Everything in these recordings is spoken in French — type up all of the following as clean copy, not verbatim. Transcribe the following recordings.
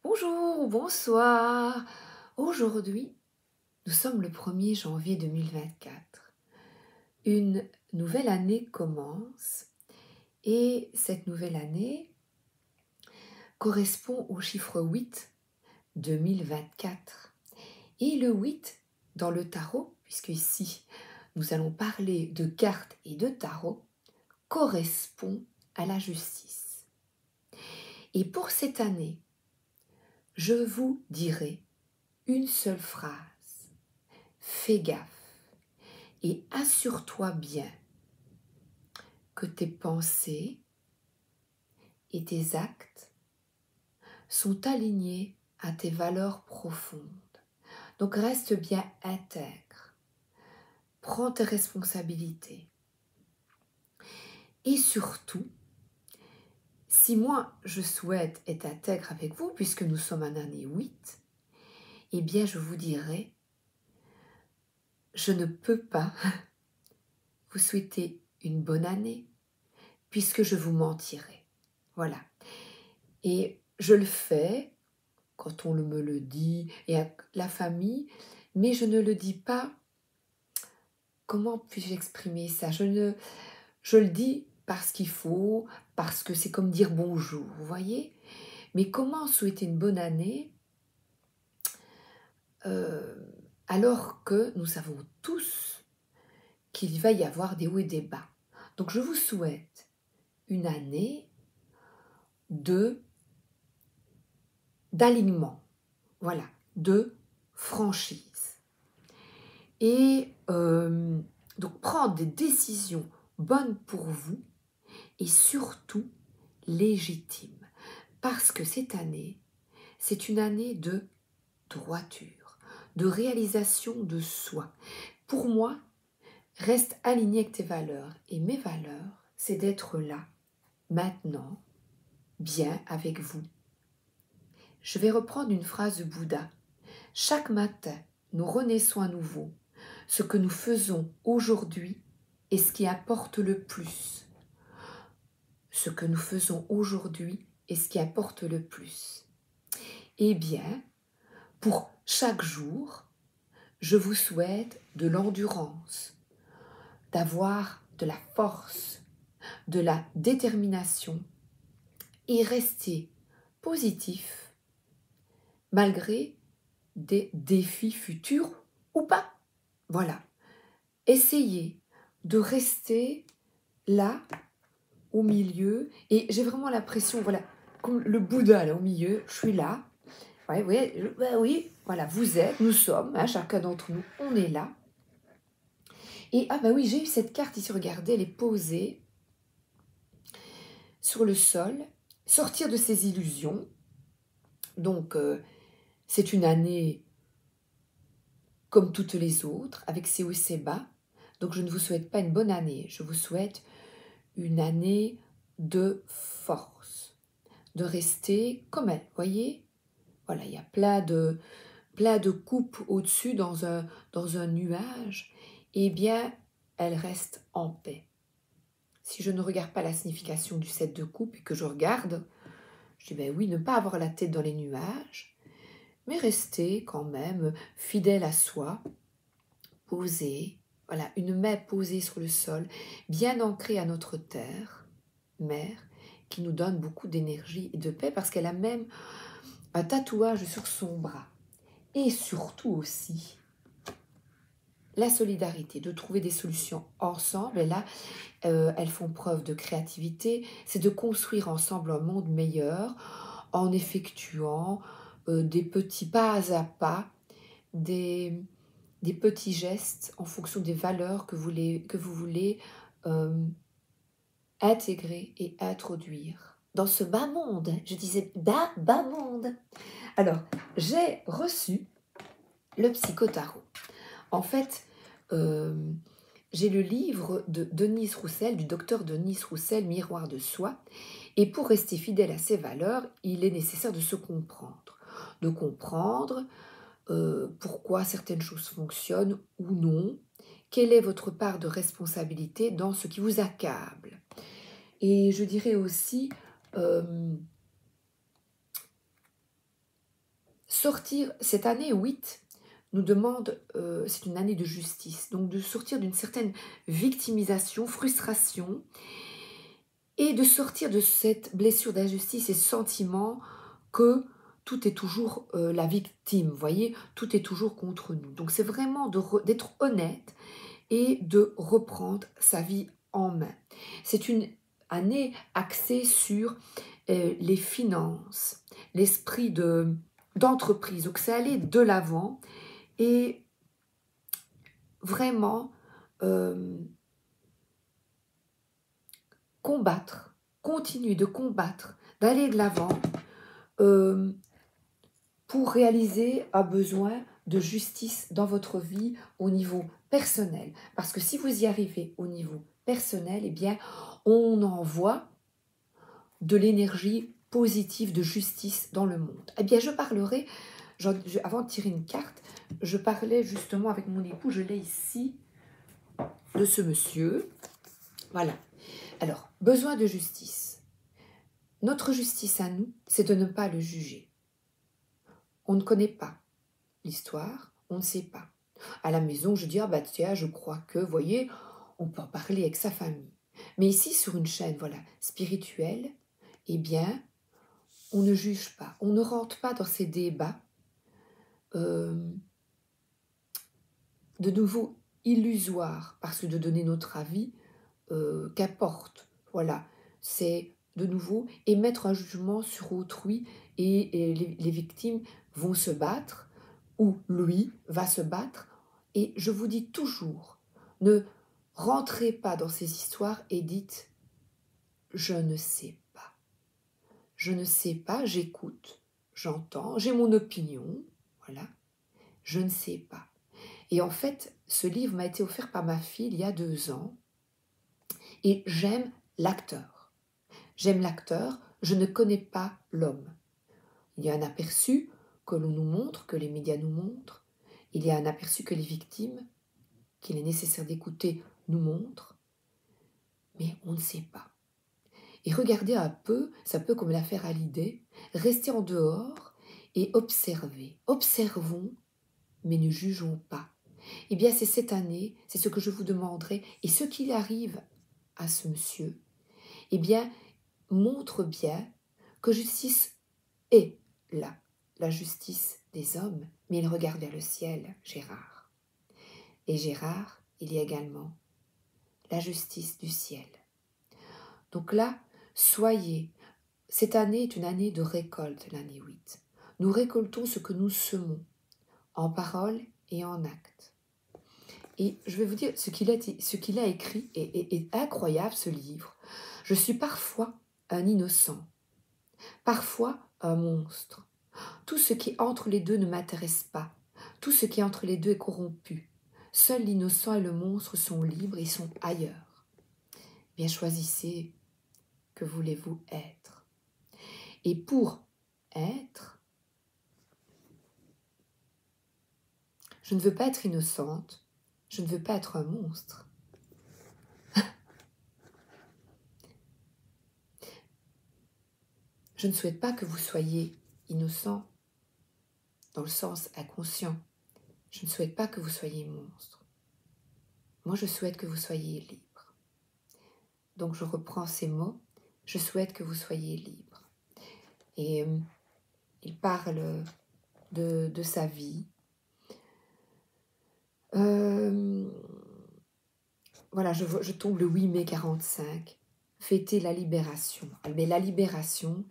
Bonjour, bonsoir. Aujourd'hui, nous sommes le 1er janvier 2024. Une nouvelle année commence et cette nouvelle année correspond au chiffre 8, 2024. Et le 8, dans le tarot, puisque ici nous allons parler de cartes et de tarot, correspond à la justice. Et pour cette année, je vous dirai une seule phrase. Fais gaffe et assure-toi bien que tes pensées et tes actes sont alignés à tes valeurs profondes. Donc reste bien intègre, prends tes responsabilités. Et surtout, si moi je souhaite être intègre avec vous, puisque nous sommes en année 8, eh bien je vous dirai, je ne peux pas vous souhaiter une bonne année, puisque je vous mentirai. Voilà. Et je le fais quand on me le dit, et à la famille, mais je ne le dis pas. Comment puis-je exprimer ça? Je le dis parce qu'il faut, parce que c'est comme dire bonjour, vous voyez? Mais comment souhaiter une bonne année alors que nous savons tous qu'il va y avoir des hauts et des bas. Donc je vous souhaite une année d'alignement, voilà, de franchise. Et donc prendre des décisions bonnes pour vous et surtout légitimes. Parce que cette année, c'est une année de droiture, de réalisation de soi. Pour moi, reste aligné avec tes valeurs. Et mes valeurs, c'est d'être là, maintenant, bien avec vous. Je vais reprendre une phrase de Bouddha. Chaque matin, nous renaissons à nouveau. Ce que nous faisons aujourd'hui est ce qui apporte le plus. Ce que nous faisons aujourd'hui est ce qui apporte le plus. Eh bien, pour chaque jour, je vous souhaite de l'endurance, d'avoir de la force, de la détermination et rester positif malgré des défis futurs ou pas. Voilà. Essayez de rester là, au milieu, et j'ai vraiment l'impression, voilà, comme le Bouddha là au milieu, je suis là, oui, voilà, vous êtes, nous sommes, hein, chacun d'entre nous, on est là. Et ah bah oui, j'ai eu cette carte ici, regardez, elle est posée sur le sol, sortir de ses illusions. Donc, c'est une année comme toutes les autres, avec ses hauts et ses bas. Donc, je ne vous souhaite pas une bonne année, je vous souhaite une année de force, de rester comme elle, voyez. Voilà, il y a plein de coupes au-dessus dans un nuage. Eh bien, elle reste en paix. Si je ne regarde pas la signification du 7 de coupe et que je regarde, je dis ben oui, ne pas avoir la tête dans les nuages, mais rester quand même fidèle à soi, posé, voilà, une main posée sur le sol, bien ancrée à notre terre, mère, qui nous donne beaucoup d'énergie et de paix parce qu'elle a même un tatouage sur son bras. Et surtout aussi, la solidarité, de trouver des solutions ensemble. Et là, elles font preuve de créativité. C'est de construire ensemble un monde meilleur en effectuant des petits pas à pas, des petits gestes en fonction des valeurs que vous voulez intégrer et introduire dans ce bas monde. Je disais bas monde. Alors, j'ai reçu le psychotarot. En fait, j'ai le livre de Denise Roussel, du docteur Denise Roussel, Miroir de soi. Et pour rester fidèle à ses valeurs, il est nécessaire de se comprendre. De comprendre pourquoi certaines choses fonctionnent ou non. Quelle est votre part de responsabilité dans ce qui vous accable? Et je dirais aussi sortir, cette année 8 nous demande, c'est une année de justice, donc de sortir d'une certaine victimisation, frustration, et de sortir de cette blessure d'injustice et ce sentiment que tout est toujours la victime, vous voyez, tout est toujours contre nous. Donc c'est vraiment d'être honnête et de reprendre sa vie en main. C'est une année axée sur les finances, l'esprit d'entreprise. Donc c'est aller de l'avant et vraiment combattre, continuer de combattre, d'aller de l'avant pour réaliser un besoin de justice dans votre vie au niveau personnel. Parce que si vous y arrivez au niveau personnel, eh bien, on envoie de l'énergie positive de justice dans le monde. Eh bien, je parlerai, avant de tirer une carte, je parlais justement avec mon époux, je l'ai ici, de ce monsieur. Voilà. Alors, besoin de justice. Notre justice à nous, c'est de ne pas le juger. On ne connaît pas l'histoire, on ne sait pas. À la maison, je dis, ah bah tiens, je crois que, vous voyez, on peut en parler avec sa famille. Mais ici, sur une chaîne, voilà, spirituelle, eh bien, on ne juge pas, on ne rentre pas dans ces débats de nouveau illusoires, parce que de donner notre avis, qu'importe, voilà, c'est de nouveau émettre un jugement sur autrui et les victimes vont se battre, ou lui va se battre, et je vous dis toujours, ne rentrez pas dans ces histoires et dites « je ne sais pas ». Je ne sais pas, j'écoute, j'entends, j'ai mon opinion, voilà, je ne sais pas. Et en fait, ce livre m'a été offert par ma fille il y a 2 ans, et j'aime l'acteur. J'aime l'acteur, je ne connais pas l'homme. Il y a un aperçu que l'on nous montre, que les médias nous montrent. Il y a un aperçu que les victimes, qu'il est nécessaire d'écouter, nous montrent. Mais on ne sait pas. Et regardez un peu, c'est un peu comme l'affaire Hallyday, restez en dehors et observez. Observons, mais ne jugeons pas. Eh bien, c'est cette année, c'est ce que je vous demanderai. Et ce qu'il arrive à ce monsieur, eh bien, montre bien que justice est là, la justice des hommes, mais il regarde vers le ciel, Gérard. Et Gérard, il y a également la justice du ciel. Donc là, soyez, cette année est une année de récolte, l'année 8. Nous récoltons ce que nous semons, en parole et en acte. Et je vais vous dire, ce qu'il a écrit est incroyable, ce livre. Je suis parfois un innocent, parfois un monstre. Tout ce qui est entre les deux ne m'intéresse pas. Tout ce qui est entre les deux est corrompu. Seul l'innocent et le monstre sont libres et sont ailleurs. Bien, choisissez, que voulez-vous être? Et pour être, je ne veux pas être innocente, je ne veux pas être un monstre. Je ne souhaite pas que vous soyez innocent dans le sens inconscient. Je ne souhaite pas que vous soyez monstre. Moi, je souhaite que vous soyez libre. Donc, je reprends ces mots. Je souhaite que vous soyez libre. Et il parle de sa vie. Voilà, je tombe le 8 mai 45. Fêter la libération. Mais la libération,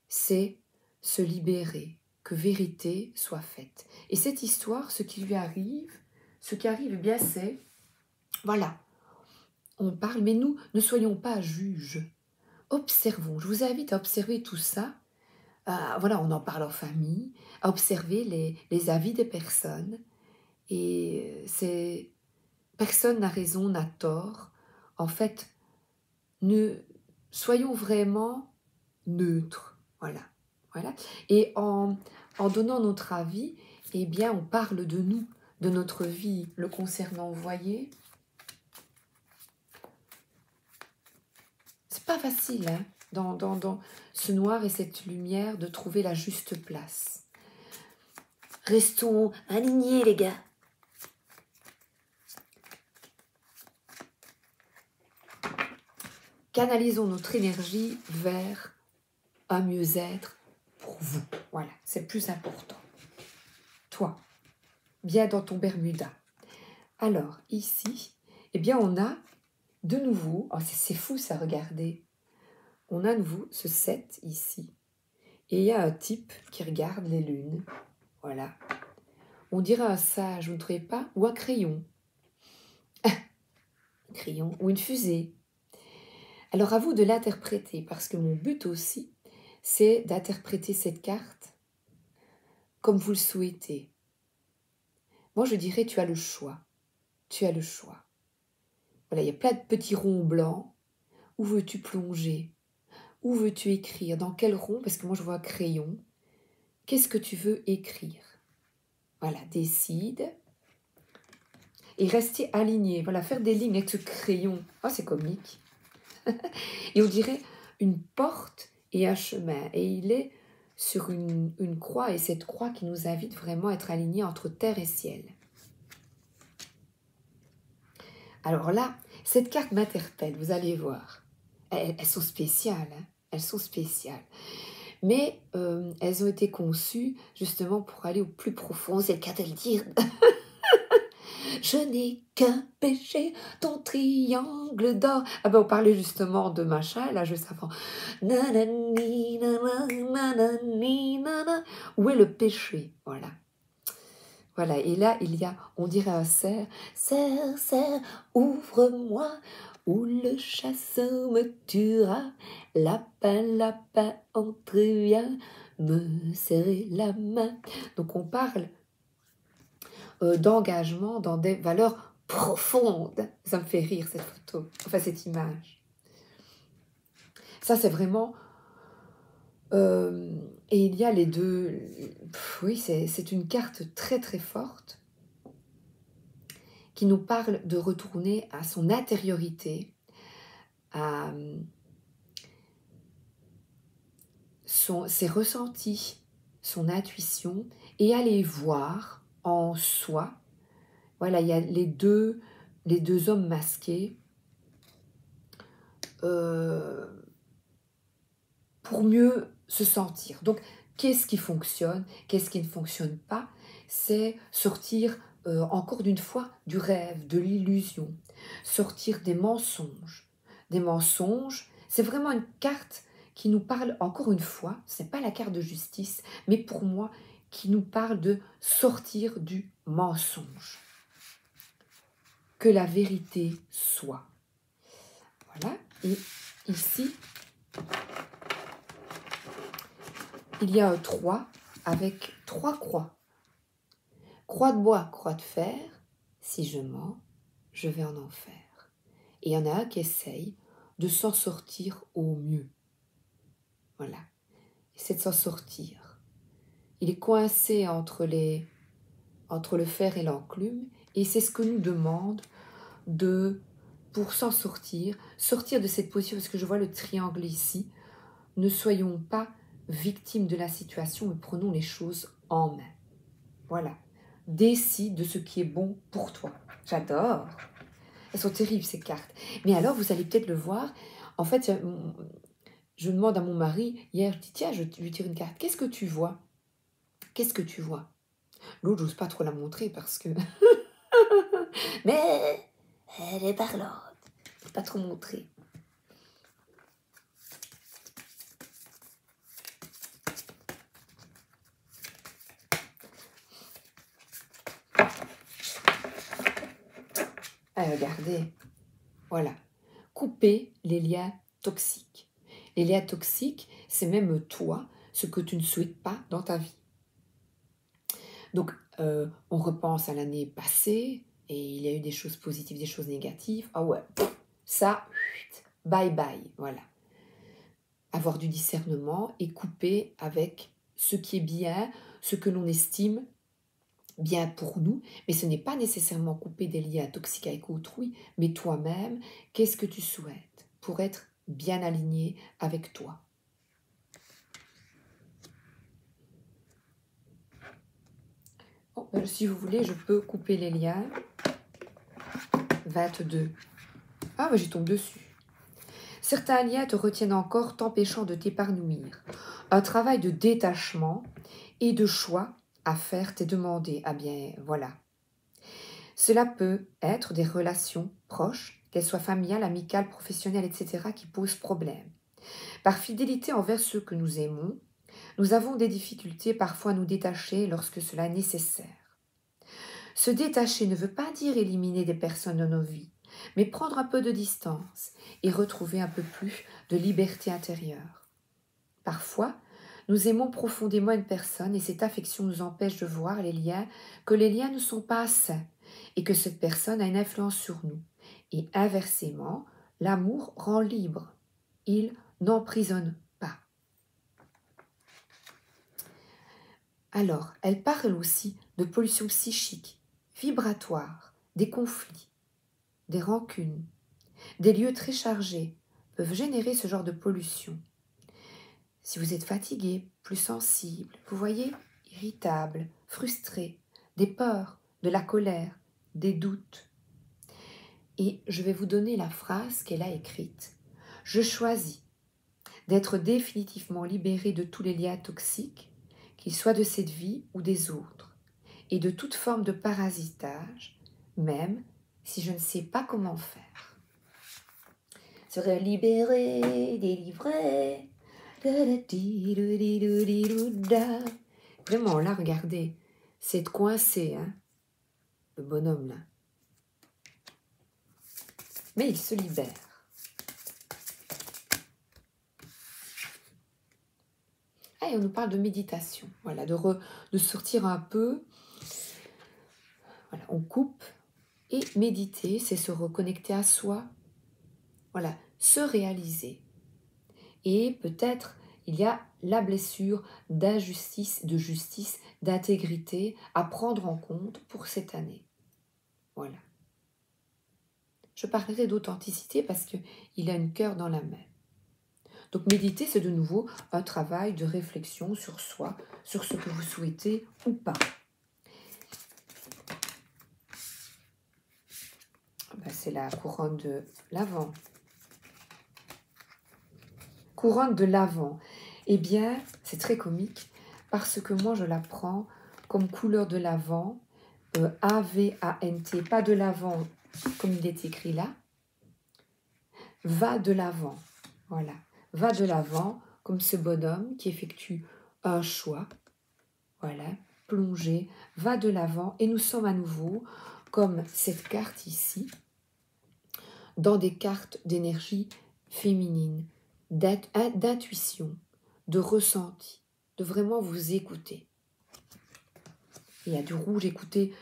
c'est se libérer, que vérité soit faite. Et cette histoire, ce qui arrive, eh bien, c'est, voilà, on parle, mais nous, ne soyons pas juges. Observons, je vous invite à observer tout ça. Voilà, on en parle en famille, à observer les avis des personnes. Et personne n'a raison, n'a tort. En fait, soyons vraiment neutres. Voilà. Et en donnant notre avis, eh bien, on parle de nous, de notre vie le concernant. Vous voyez, c'est pas facile, hein, dans ce noir et cette lumière, de trouver la juste place. Restons alignés, les gars. Canalisons notre énergie vers un mieux-être pour vous. Voilà, c'est le plus important. Toi, bien dans ton Bermuda. Alors, ici, eh bien, on a de nouveau, oh, c'est fou ça, regardez. On a de nouveau ce 7 ici. Et il y a un type qui regarde les lunes. Voilà. On dirait un sage, vous ne trouvez pas? Ou un crayon. Un crayon ou une fusée. Alors à vous de l'interpréter, parce que mon but aussi, c'est d'interpréter cette carte comme vous le souhaitez. Moi, je dirais, tu as le choix. Tu as le choix. Voilà, il y a plein de petits ronds blancs. Où veux-tu plonger? Où veux-tu écrire? Dans quel rond? Parce que moi, je vois un crayon. Qu'est-ce que tu veux écrire? Voilà, décide. Et rester aligné. Voilà, faire des lignes avec ce crayon. Oh, c'est comique. Et on dirait une porte et un chemin. Et il est sur une croix. Et cette croix qui nous invite vraiment à être alignés entre terre et ciel. Alors là, cette carte m'interpelle, vous allez voir. Elles sont spéciales, hein. Elles sont spéciales. Mais elles ont été conçues justement pour aller au plus profond. C'est le cas de le dire. Je n'ai qu'un péché, ton triangle d'or. Ah ben on parlait justement de machin, là juste avant. Nanani, nanani, nanana. Où est le péché? Voilà. Voilà, et là, il y a, on dirait un cerf. Cerf, cerf, ouvre-moi, ou le chasseur me tuera. Lapin, lapin, entreviens, me serrer la main. Donc on parle d'engagement dans des valeurs profondes. Ça me fait rire cette photo, enfin cette image. Ça c'est vraiment... et il y a les deux... Oui, c'est une carte très très forte qui nous parle de retourner à son intériorité, à ses ressentis, son intuition, et aller voir en soi. Voilà, il y a les deux hommes masqués pour mieux se sentir. Donc, qu'est-ce qui fonctionne, qu'est-ce qui ne fonctionne pas? C'est sortir encore d'une fois du rêve, de l'illusion, sortir des mensonges. Des mensonges, c'est vraiment une carte qui nous parle, encore une fois, ce n'est pas la carte de justice, mais pour moi, qui nous parle de sortir du mensonge. Que la vérité soit. Voilà, et ici, il y a un 3 avec 3 croix. Croix de bois, croix de fer, si je mens, je vais en enfer. Et il y en a un qui essaye de s'en sortir au mieux. Voilà, c'est de s'en sortir. Il est coincé entre le fer et l'enclume, et c'est ce que nous demande pour s'en sortir de cette position, parce que je vois le triangle ici. Ne soyons pas victimes de la situation, mais prenons les choses en main. Voilà. Décide de ce qui est bon pour toi. J'adore. Elles sont terribles, ces cartes. Mais alors, vous allez peut-être le voir. En fait, je demande à mon mari, hier, je dis, tiens, je lui tire une carte. Qu'est-ce que tu vois? Qu'est-ce que tu vois? L'autre, j'ose pas trop la montrer parce que... Mais elle est parlante. Je ne peux pas trop montrer. Ah, regardez. Voilà. Couper les liens toxiques. Les liens toxiques, c'est même toi, ce que tu ne souhaites pas dans ta vie. Donc, on repense à l'année passée, et il y a eu des choses positives, des choses négatives. Ah ouais, ça, bye bye, voilà. Avoir du discernement et couper avec ce qui est bien, ce que l'on estime bien pour nous, mais ce n'est pas nécessairement couper des liens toxiques avec autrui, mais toi-même, qu'est-ce que tu souhaites pour être bien aligné avec toi? si vous voulez, je peux couper les liens. 22. Ah, mais j'y tombe dessus. Certains liens te retiennent encore, t'empêchant de t'épanouir. Un travail de détachement et de choix à faire t'est demandé. Ah bien, voilà. Cela peut être des relations proches, qu'elles soient familiales, amicales, professionnelles, etc., qui posent problème. Par fidélité envers ceux que nous aimons, nous avons des difficultés parfois à nous détacher lorsque cela est nécessaire. Se détacher ne veut pas dire éliminer des personnes de nos vies, mais prendre un peu de distance et retrouver un peu plus de liberté intérieure. Parfois, nous aimons profondément une personne et cette affection nous empêche de voir que les liens ne sont pas sains et que cette personne a une influence sur nous. Et inversement, l'amour rend libre. Il n'emprisonne pas. Alors, elle parle aussi de pollution psychique, vibratoire, des conflits, des rancunes. Des lieux très chargés peuvent générer ce genre de pollution. Si vous êtes fatigué, plus sensible, vous voyez, irritable, frustré, des peurs, de la colère, des doutes. Et je vais vous donner la phrase qu'elle a écrite. Je choisis d'être définitivement libéré de tous les liens toxiques, qu'ils soient de cette vie ou des autres, et de toute forme de parasitage, même si je ne sais pas comment faire. Serait libéré, délivré. Vraiment, là, regardez, c'est coincé, hein, le bonhomme, là. Mais il se libère. Ah, et on nous parle de méditation, voilà, de sortir un peu. Voilà, on coupe. Et méditer, c'est se reconnecter à soi. Voilà, se réaliser. Et peut-être il y a la blessure d'injustice, de justice, d'intégrité à prendre en compte pour cette année. Voilà. Je parlerai d'authenticité parce qu'il a une cœur dans la main. Donc méditer, c'est de nouveau un travail de réflexion sur soi, sur ce que vous souhaitez ou pas. Ben, c'est la couronne de l'Avent. Couronne de l'Avent. Eh bien, c'est très comique parce que moi, je la prends comme couleur de l'Avent, A-V-A-N-T, pas de l'Avent comme il est écrit là. Va de l'avant. Voilà. Va de l'avant comme ce bonhomme qui effectue un choix. Voilà. Plonger. Va de l'avant. Et nous sommes à nouveau, comme cette carte ici, dans des cartes d'énergie féminine, d'intuition, de ressenti, de vraiment vous écouter. Il y a du rouge, écoutez,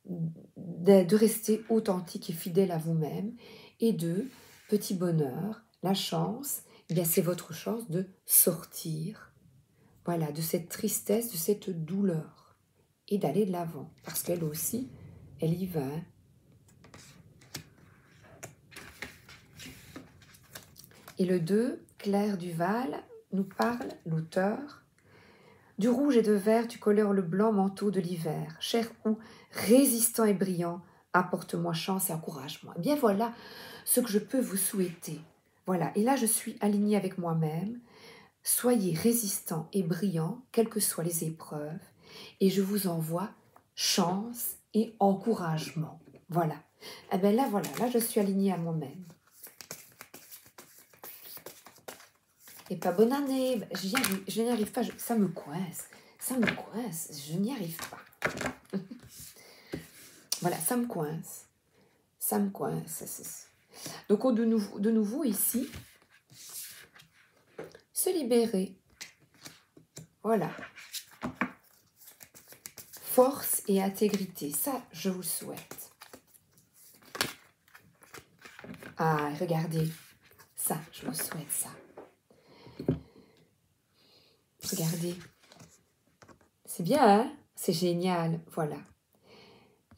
de rester authentique et fidèle à vous-même. Et de petit bonheur, la chance, eh bien c'est votre chance de sortir, voilà, de cette tristesse, de cette douleur, et d'aller de l'avant, parce qu'elle aussi, elle y va. Et le 2, Claire Duval, nous parle, l'auteur, du rouge et de vert, tu colores le blanc manteau de l'hiver, cher ou résistant et brillant, apporte-moi chance et encouragement. Eh bien voilà ce que je peux vous souhaiter. Voilà, et là je suis alignée avec moi-même. Soyez résistant et brillant, quelles que soient les épreuves, et je vous envoie chance et encouragement. Voilà. Eh bien là, voilà, là je suis alignée à moi-même. Et pas bonne année, je n'y arrive pas, ça me coince, je n'y arrive pas. Voilà, ça me coince. Donc de nouveau ici, se libérer. Voilà. Force et intégrité, ça je vous le souhaite. Ah, regardez, ça, je vous souhaite ça. Regardez, c'est bien, hein? C'est génial, voilà.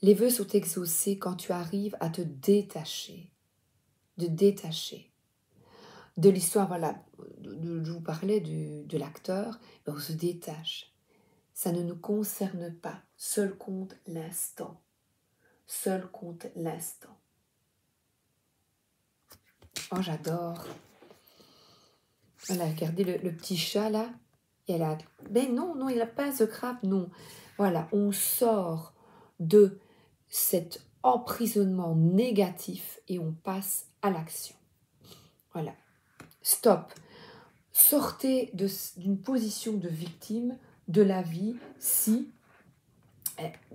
Les vœux sont exaucés quand tu arrives à te détacher, de l'histoire, voilà, je vous parlais de l'acteur, on se détache. Ça ne nous concerne pas. Seul compte l'instant. Seul compte l'instant. Oh, j'adore. Voilà, regardez le petit chat là. Et elle a... Ben non, non, il n'a pas The Crab, non. Voilà, on sort de cet emprisonnement négatif et on passe à l'action. Voilà. Stop. Sortez d'une position de victime de la vie si,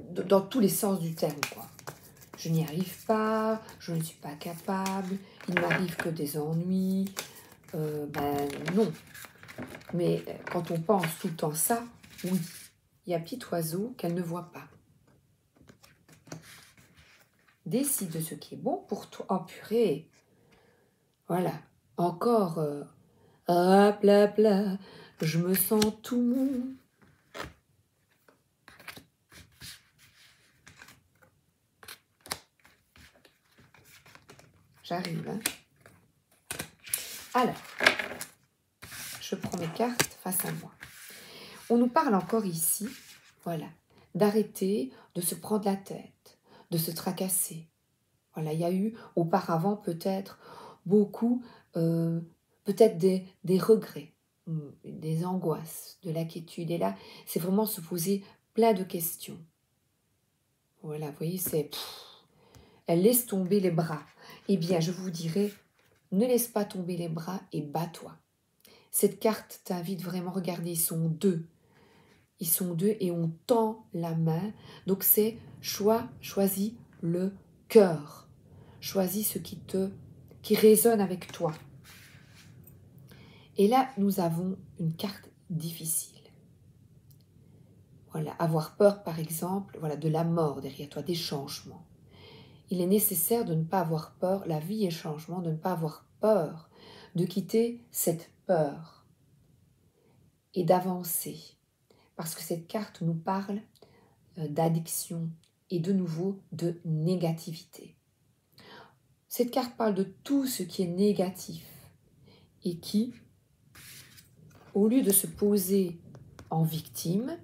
dans tous les sens du terme, quoi. Je n'y arrive pas, je ne suis pas capable, il ne m'arrive que des ennuis. Ben non. Mais quand on pense tout le temps ça, oui, il y a un petit oiseau qu'elle ne voit pas. Décide de ce qui est bon pour toi. Oh purée. Voilà. Encore. Hop là, là, je me sens tout mou. J'arrive, hein. Alors, je prends mes cartes face à moi. On nous parle encore ici, voilà, d'arrêter de se prendre la tête, de se tracasser. Voilà, il y a eu auparavant peut-être beaucoup, peut-être des regrets, des angoisses, de l'inquiétude. Et là, c'est vraiment se poser plein de questions. Voilà, vous voyez, c'est... Elle laisse tomber les bras. Eh bien, je vous dirais, ne laisse pas tomber les bras et bats-toi. Cette carte t'invite vraiment à regarder, ils sont deux. Ils sont deux et on tend la main. Donc c'est choisis le cœur. Choisis ce qui résonne avec toi. Et là, nous avons une carte difficile. Voilà, avoir peur, par exemple, voilà, de la mort derrière toi, des changements. Il est nécessaire de ne pas avoir peur, la vie est changement, de ne pas avoir peur, de quitter cette peur et d'avancer. Parce que cette carte nous parle d'addiction et de nouveau de négativité. Cette carte parle de tout ce qui est négatif et qui, au lieu de se poser en victime,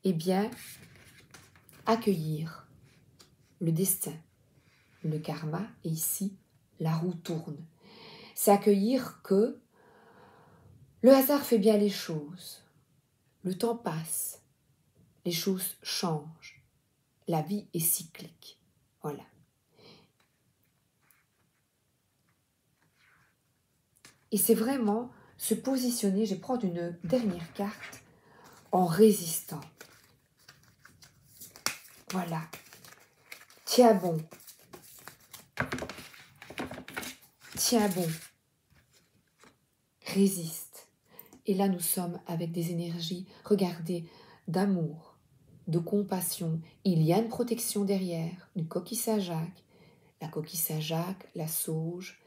eh bien, accueillir le destin, le karma, et ici, la roue tourne. C'est accueillir que le hasard fait bien les choses, le temps passe, les choses changent, la vie est cyclique. Voilà. Et c'est vraiment se positionner, je vais prendre une dernière carte, en résistant. Voilà. Tiens bon. Tiens bon. Résiste. Et là, nous sommes avec des énergies, regardez, d'amour, de compassion. Il y a une protection derrière, une coquille Saint-Jacques. La coquille Saint-Jacques, la sauge.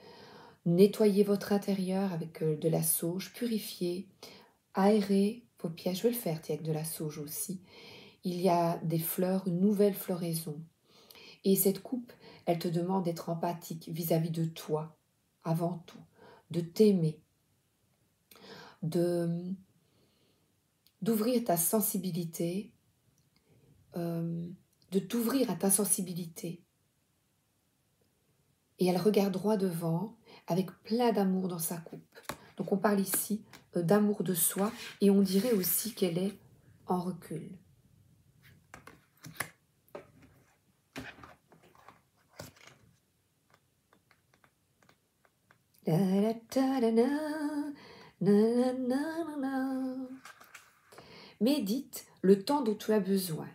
Nettoyez votre intérieur avec de la sauge, purifiez, aérez vos pièges. Je vais le faire avec de la sauge aussi. Il y a des fleurs, une nouvelle floraison. Et cette coupe, elle te demande d'être empathique vis-à-vis de toi, avant tout, de t'aimer, d'ouvrir ta sensibilité, de t'ouvrir à ta sensibilité. Et elle regarde droit devant, avec plein d'amour dans sa coupe. Donc on parle ici d'amour de soi, et on dirait aussi qu'elle est en recul. Médite le temps dont tu as besoin.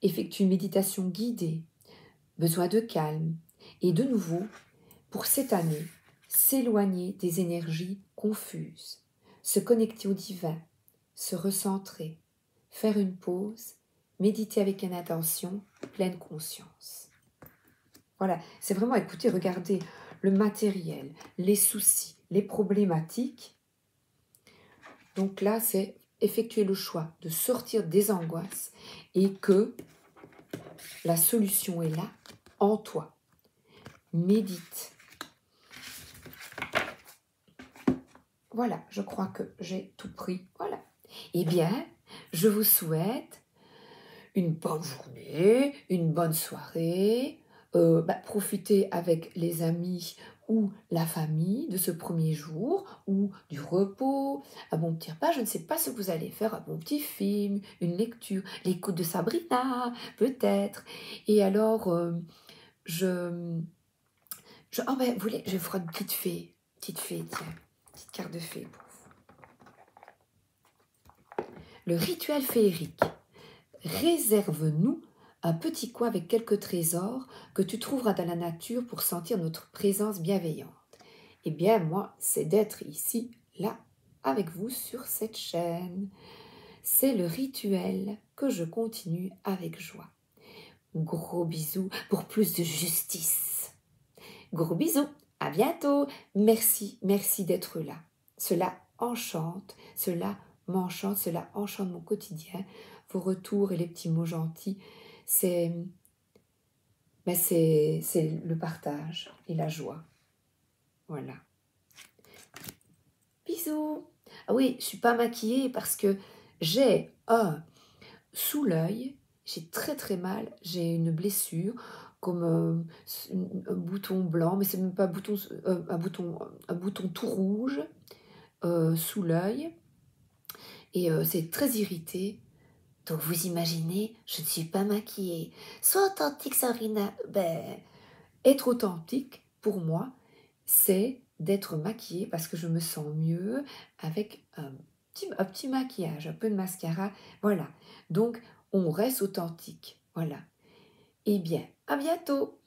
Effectue une méditation guidée, besoin de calme, et de nouveau, pour cette année, s'éloigner des énergies confuses, se connecter au divin, se recentrer, faire une pause, méditer avec une intention, pleine conscience. Voilà, c'est vraiment écouter, regarder le matériel, les soucis, les problématiques. Donc là, c'est effectuer le choix de sortir des angoisses et que la solution est là, en toi. Médite. Voilà, je crois que j'ai tout pris. Voilà. Eh bien, Je vous souhaite une bonne journée, une bonne soirée. Profitez avec les amis ou la famille de ce premier jour, ou du repos, un bon petit repas. Je ne sais pas ce que vous allez faire, un bon petit film, une lecture, l'écoute de Sabrina, peut-être. Et alors, vous voulez, je vais vous faire une petite fée, tiens, petite carte de fée pour vous. Le rituel féerique. Réserve-nous un petit coin avec quelques trésors que tu trouveras dans la nature pour sentir notre présence bienveillante. Eh bien, moi, c'est d'être ici, là, avec vous sur cette chaîne. C'est le rituel que je continue avec joie. Gros bisous pour plus de justice. Gros bisous, à bientôt. Merci, merci d'être là. Cela enchante, cela m'enchante, cela enchante mon quotidien. Vos retours et les petits mots gentils, c'est le partage et la joie. Voilà. Bisous. Ah oui, je suis pas maquillée parce que j'ai sous l'œil, j'ai très très mal, j'ai une blessure comme un bouton blanc, mais c'est même pas un bouton tout rouge sous l'œil et c'est très irrité. Donc vous imaginez, je ne suis pas maquillée. Sois authentique, Sabrina. Être authentique, pour moi, c'est d'être maquillée parce que je me sens mieux avec un petit maquillage, un peu de mascara. Voilà. Donc, on reste authentique. Voilà. Eh bien, à bientôt.